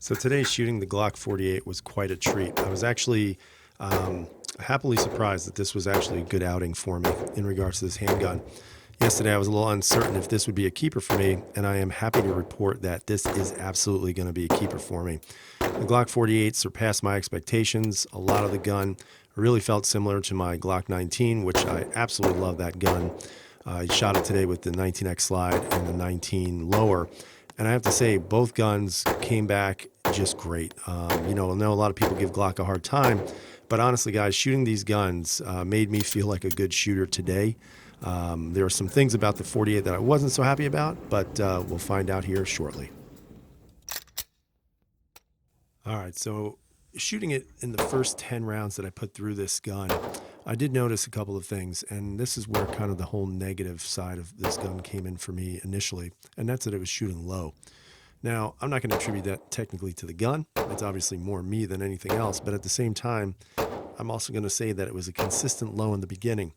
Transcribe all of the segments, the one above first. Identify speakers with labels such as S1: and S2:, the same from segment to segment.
S1: So today shooting the Glock 48 was quite a treat. I was actually happily surprised that this was actually a good outing for me in regards to this handgun. Yesterday I was a little uncertain if this would be a keeper for me, and I am happy to report that this is absolutely going to be a keeper for me. The Glock 48 surpassed my expectations. A lot of the gun really felt similar to my Glock 19, which I absolutely love that gun. I shot it today with the 19X slide and the 19 lower. And I have to say, both guns came back just great. I know a lot of people give Glock a hard time, but honestly, guys, shooting these guns made me feel like a good shooter today. There are some things about the 48 that I wasn't so happy about, but we'll find out here shortly. All right, so shooting it in the first 10 rounds that I put through this gun, I did notice a couple of things, and this is where kind of the whole negative side of this gun came in for me initially, and that's that it was shooting low. Now, I'm not going to attribute that technically to the gun. It's obviously more me than anything else, but at the same time, I'm also going to say that it was a consistent low in the beginning.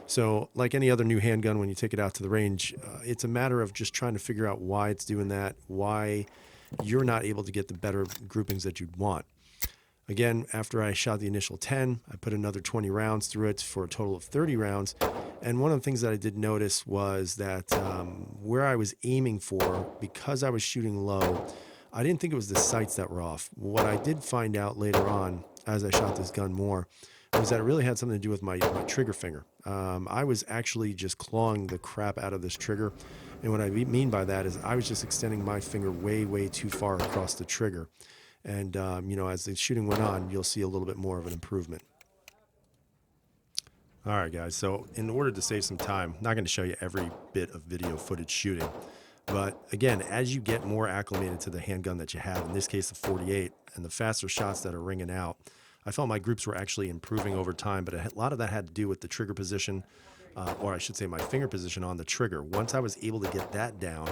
S1: So, like any other new handgun, when you take it out to the range, it's a matter of just trying to figure out why it's doing that, why you're not able to get the better groupings that you'd want. Again, after I shot the initial 10, I put another 20 rounds through it for a total of 30 rounds. And one of the things that I did notice was that where I was aiming for, because I was shooting low, I didn't think it was the sights that were off. What I did find out later on, as I shot this gun more, was that it really had something to do with my trigger finger. I was actually just clawing the crap out of this trigger. And what I mean by that is I was just extending my finger way, way too far across the trigger. And, as the shooting went on, you'll see a little bit more of an improvement. All right, guys. So in order to save some time, I'm not going to show you every bit of video footage shooting. But again, as you get more acclimated to the handgun that you have, in this case, the 48, and the faster shots that are ringing out, I felt my groups were actually improving over time, but a lot of that had to do with the trigger position, or I should say my finger position on the trigger. Once I was able to get that down,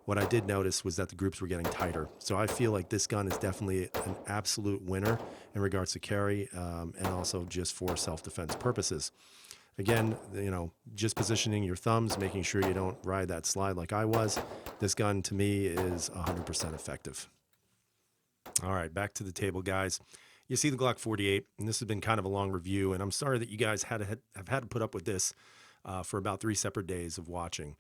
S1: what I did notice was that the groups were getting tighter. So I feel like this gun is definitely an absolute winner in regards to carry and also just for self-defense purposes. Again, just positioning your thumbs, making sure you don't ride that slide like I was. This gun to me is 100% effective. All right, back to the table, guys. You see the Glock 48, and this has been kind of a long review, and I'm sorry that you guys have had to put up with this for about 3 separate days of watching.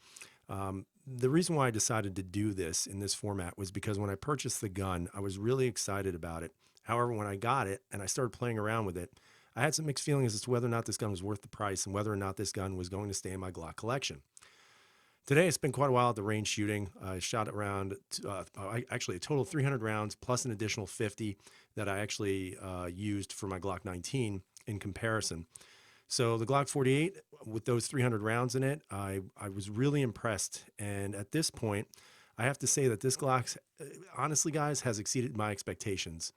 S1: The reason why I decided to do this in this format was because when I purchased the gun, I was really excited about it. However, when I got it and I started playing around with it, I had some mixed feelings as to whether or not this gun was worth the price and whether or not this gun was going to stay in my Glock collection. Today, it's been quite a while at the range shooting. I shot around, actually a total of 300 rounds plus an additional 50 that I actually used for my Glock 19 in comparison. So the Glock 48, with those 300 rounds in it, I was really impressed. And at this point, I have to say that this Glock, honestly, guys, has exceeded my expectations.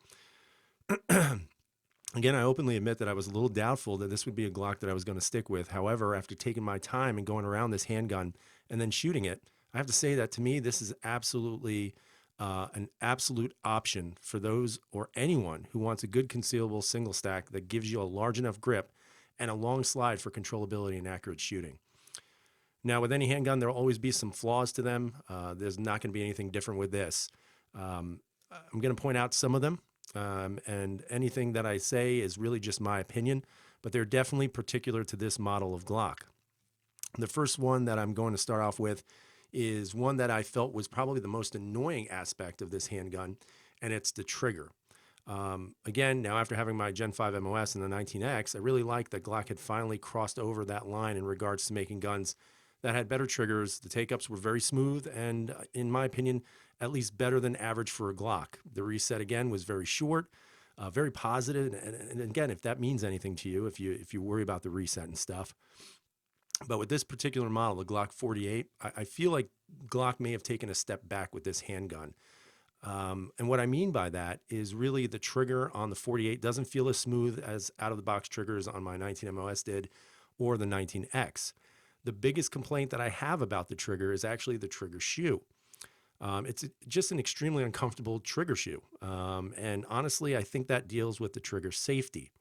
S1: Again, I openly admit that I was a little doubtful that this would be a Glock that I was going to stick with. However, after taking my time and going around this handgun and then shooting it, I have to say that to me, this is absolutely an absolute option for those or anyone who wants a good concealable single stack that gives you a large enough grip and a long slide for controllability and accurate shooting. Now, with any handgun, there will always be some flaws to them. There's not going to be anything different with this. I'm going to point out some of them. And anything that I say is really just my opinion, but they're definitely particular to this model of Glock. The first one that I'm going to start off with is one that I felt was probably the most annoying aspect of this handgun, and it's the trigger. Again, now after having my Gen 5 MOS and the 19X, I really liked that Glock had finally crossed over that line in regards to making guns that had better triggers. The take-ups were very smooth and, in my opinion, at least better than average for a Glock. The reset, again, was very short, very positive. And again, if that means anything to you, if you worry about the reset and stuff. But with this particular model, the Glock 48, I feel like Glock may have taken a step back with this handgun. And what I mean by that is really the trigger on the 48 doesn't feel as smooth as out-of-the-box triggers on my 19 MOS did or the 19X. The biggest complaint that I have about the trigger is actually the trigger shoe. It's just an extremely uncomfortable trigger shoe. And honestly, I think that deals with the trigger safety.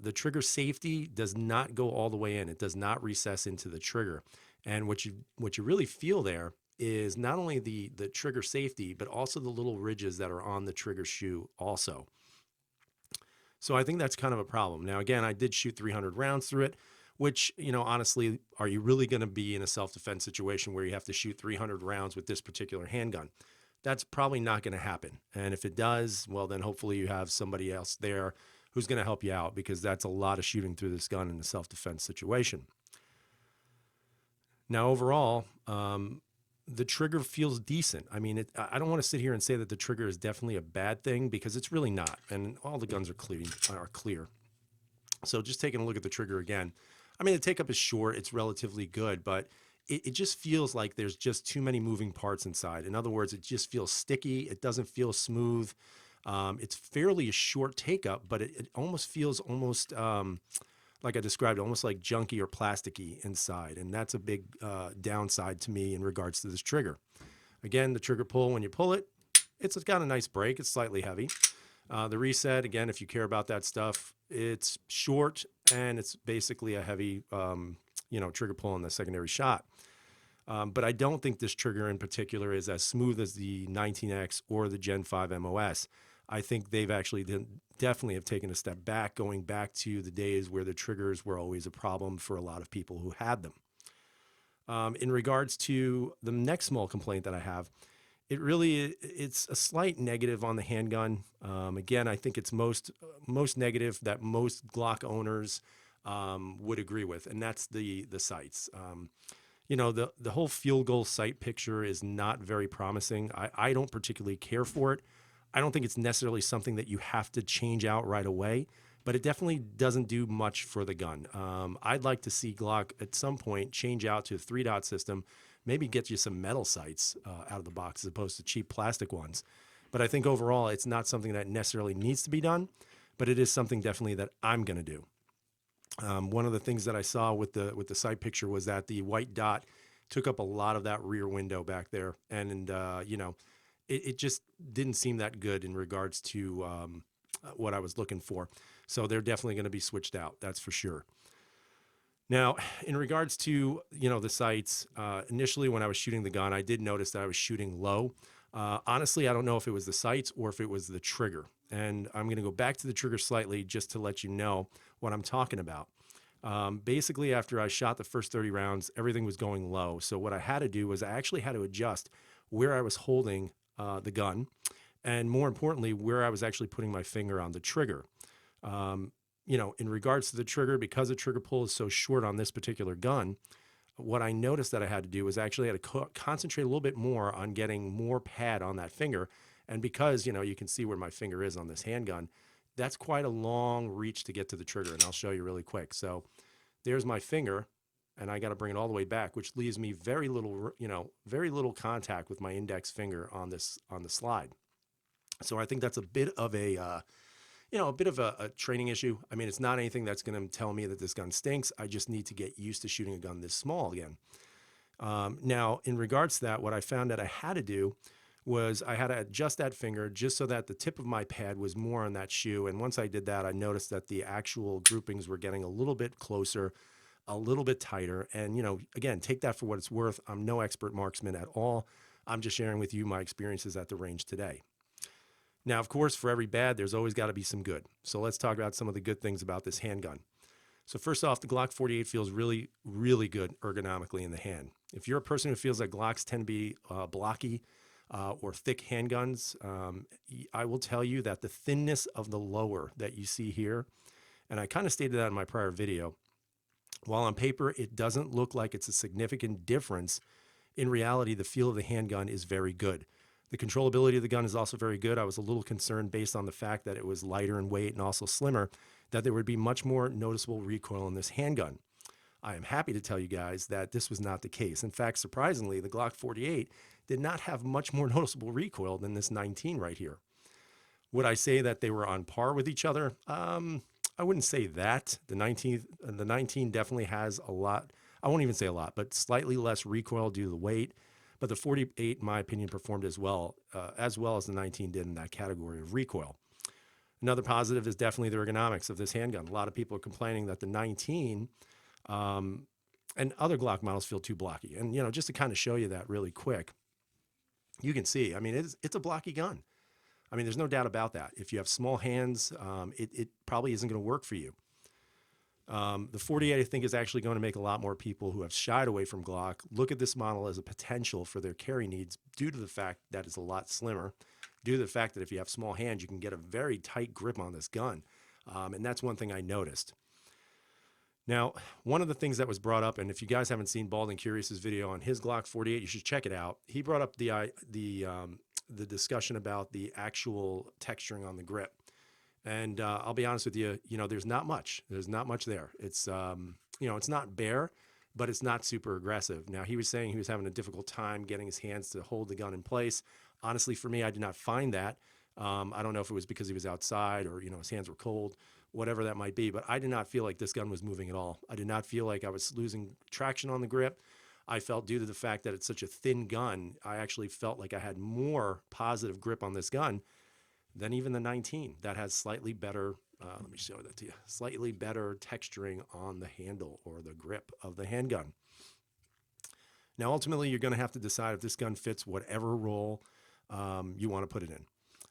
S1: The trigger safety does not go all the way in. It does not recess into the trigger. And what you really feel there is not only the trigger safety, but also the little ridges that are on the trigger shoe also. So I think that's kind of a problem. Now, again, I did shoot 300 rounds through it, which, honestly, are you really going to be in a self-defense situation where you have to shoot 300 rounds with this particular handgun? That's probably not going to happen. And if it does, well, then hopefully you have somebody else there who's going to help you out, because that's a lot of shooting through this gun in a self-defense situation. Now, overall, the trigger feels decent. I mean, I don't want to sit here and say that the trigger is definitely a bad thing, because it's really not. And all the guns are clear. So just taking a look at the trigger again, I mean, the take up is short. It's relatively good, but it just feels like there's just too many moving parts inside. In other words, it just feels sticky. It doesn't feel smooth. It's fairly a short take up, but it almost feels like I described, almost like junky or plasticky inside. And that's a big downside to me in regards to this trigger. Again, the trigger pull, when you pull it, it's got a nice break. It's slightly heavy. The reset, again, if you care about that stuff, it's short and it's basically a heavy, trigger pull on the secondary shot. But I don't think this trigger in particular is as smooth as the 19X or the Gen 5 MOS. I think they've actually definitely have taken a step back, going back to the days where the triggers were always a problem for a lot of people who had them. In regards to the next small complaint that I have, it's a slight negative on the handgun. Again, I think it's most negative that most Glock owners would agree with, and that's the sights. The whole field goal sight picture is not very promising. I don't particularly care for it. I don't think it's necessarily something that you have to change out right away, but it definitely doesn't do much for the gun. I'd like to see Glock at some point change out to a 3-dot system, maybe get you some metal sights out of the box as opposed to cheap plastic ones. But I think overall, it's not something that necessarily needs to be done, but it is something definitely that I'm going to do. One of the things that I saw with the sight picture was that the white dot took up a lot of that rear window back there, and it just didn't seem that good in regards to what I was looking for. So they're definitely going to be switched out. That's for sure. Now, in regards to, the sights, initially when I was shooting the gun, I did notice that I was shooting low. Honestly, I don't know if it was the sights or if it was the trigger. And I'm going to go back to the trigger slightly just to let you know what I'm talking about. Basically, after I shot the first 30 rounds, everything was going low. So what I had to do was I actually had to adjust where I was holding the gun, and more importantly, where I was actually putting my finger on the trigger. In regards to the trigger, because the trigger pull is so short on this particular gun, what I noticed that I had to do was actually had to concentrate a little bit more on getting more pad on that finger. And because, you can see where my finger is on this handgun, that's quite a long reach to get to the trigger. And I'll show you really quick. So there's my finger, and I got to bring it all the way back, which leaves me very little contact with my index finger on the slide. So I think that's a bit of a training issue. I mean, it's not anything that's going to tell me that this gun stinks. I just need to get used to shooting a gun this small again. Now, in regards to that, what I found that I had to do was I had to adjust that finger just so that the tip of my pad was more on that shoe. And once I did that, I noticed that the actual groupings were getting a little bit closer, a little bit tighter. And, again, take that for what it's worth. I'm no expert marksman at all. I'm just sharing with you my experiences at the range today. Now, of course, for every bad, there's always got to be some good. So let's talk about some of the good things about this handgun. So first off, the Glock 48 feels really, really good ergonomically in the hand. If you're a person who feels that Glocks tend to be blocky or thick handguns, I will tell you that the thinness of the lower that you see here, and I kind of stated that in my prior video, while on paper it doesn't look like it's a significant difference, in reality, the feel of the handgun is very good. The controllability of the gun is also very good. I was a little concerned based on the fact that it was lighter in weight and also slimmer, that there would be much more noticeable recoil in this handgun. I am happy to tell you guys that this was not the case. In fact, surprisingly, the Glock 48 did not have much more noticeable recoil than this 19 right here. Would I say that they were on par with each other? I wouldn't say that. The 19 definitely has a lot. I won't even say a lot, but slightly less recoil due to the weight. But the 48, in my opinion, performed as well as the 19 did in that category of recoil. Another positive is definitely the ergonomics of this handgun. A lot of people are complaining that the 19 And other Glock models feel too blocky. And, just to kind of show you that really quick, you can see, I mean, it's a blocky gun. I mean, there's no doubt about that. If you have small hands, it probably isn't going to work for you. The 48, I think, is actually going to make a lot more people who have shied away from Glock look at this model as a potential for their carry needs due to the fact that it's a lot slimmer, due to the fact that if you have small hands, you can get a very tight grip on this gun. And that's one thing I noticed. Now, one of the things that was brought up, and if you guys haven't seen Bald and Curious's video on his Glock 48, you should check it out. He brought up the discussion about the actual texturing on the grip. And I'll be honest with you, there's not much. There's not much there. It's, it's not bare, but it's not super aggressive. Now, he was saying he was having a difficult time getting his hands to hold the gun in place. Honestly, for me, I did not find that. I don't know if it was because he was outside or, his hands were cold, whatever that might be, but I did not feel like this gun was moving at all. I did not feel like I was losing traction on the grip. I felt, due to the fact that it's such a thin gun, I actually felt like I had more positive grip on this gun than even the 19 that has slightly better, let me show that to you, slightly better texturing on the handle or the grip of the handgun. Now, ultimately, you're going to have to decide if this gun fits whatever role you want to put it in.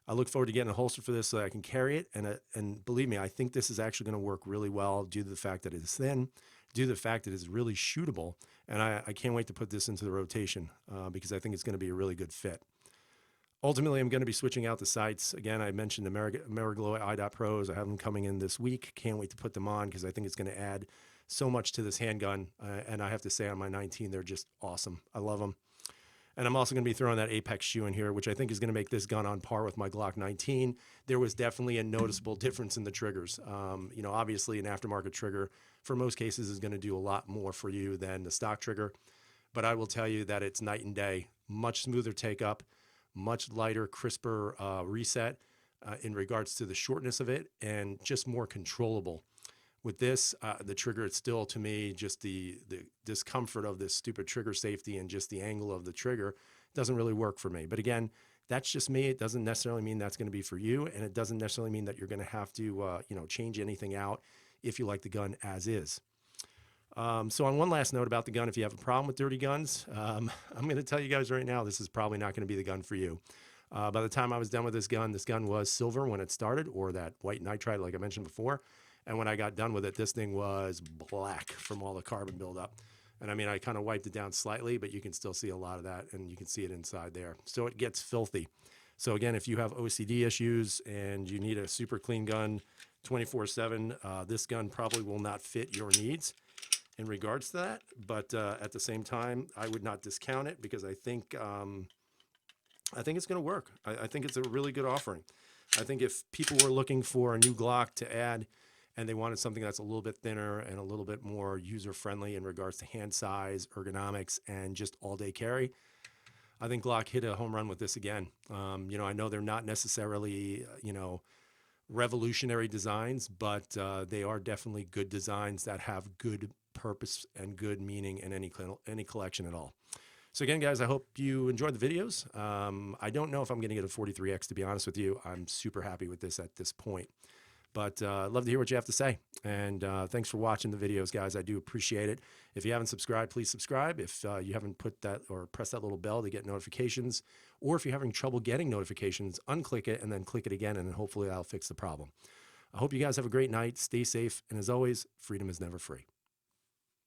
S1: I look forward to getting a holster for this so that I can carry it. And believe me, I think this is actually going to work really well due to the fact that it is thin, due to the fact that it is really shootable. And I can't wait to put this into the rotation because I think it's going to be a really good fit. Ultimately, I'm going to be switching out the sights. Again, I mentioned the Ameriglow iDot Pros. I have them coming in this week. Can't wait to put them on because I think it's going to add so much to this handgun. And I have to say, on my 19, they're just awesome. I love them. And I'm also going to be throwing that Apex shoe in here, which I think is going to make this gun on par with my Glock 19. There was definitely a noticeable difference in the triggers. Obviously, an aftermarket trigger, for most cases, is going to do a lot more for you than the stock trigger. But I will tell you that it's night and day. Much smoother take up, much lighter, crisper reset in regards to the shortness of it, and just more controllable. With this, the trigger, it's still, to me, just the discomfort of this stupid trigger safety and just the angle of the trigger doesn't really work for me. But again, that's just me. It doesn't necessarily mean that's going to be for you, and it doesn't necessarily mean that you're going to have to, change anything out if you like the gun as is. So on one last note about the gun, if you have a problem with dirty guns, I'm going to tell you guys right now, this is probably not going to be the gun for you. By the time I was done with this gun was silver when it started, or that white nitride like I mentioned before. And when I got done with it, this thing was black from all the carbon buildup. And I mean, I kind of wiped it down slightly, but you can still see a lot of that, and you can see it inside there. So it gets filthy. So again, if you have OCD issues and you need a super clean gun 24/7, this gun probably will not fit your needs in regards to that. But at the same time, I would not discount it because I think it's going to work. I think it's a really good offering. I think if people were looking for a new Glock to add, and they wanted something that's a little bit thinner and a little bit more user-friendly in regards to hand size, ergonomics, and just all-day carry, I think Glock hit a home run with this again. I know they're not necessarily, revolutionary designs, but they are definitely good designs that have good purpose and good meaning in any collection at all. So again, guys, I hope you enjoyed the videos. I don't know if I'm going to get a 43X, to be honest with you. I'm super happy with this at this point. But I'd love to hear what you have to say. And thanks for watching the videos, guys. I do appreciate it. If you haven't subscribed, please subscribe. If you haven't put that or press that little bell to get notifications, or if you're having trouble getting notifications, unclick it and then click it again, and then hopefully that'll fix the problem. I hope you guys have a great night. Stay safe. And as always, freedom is never free.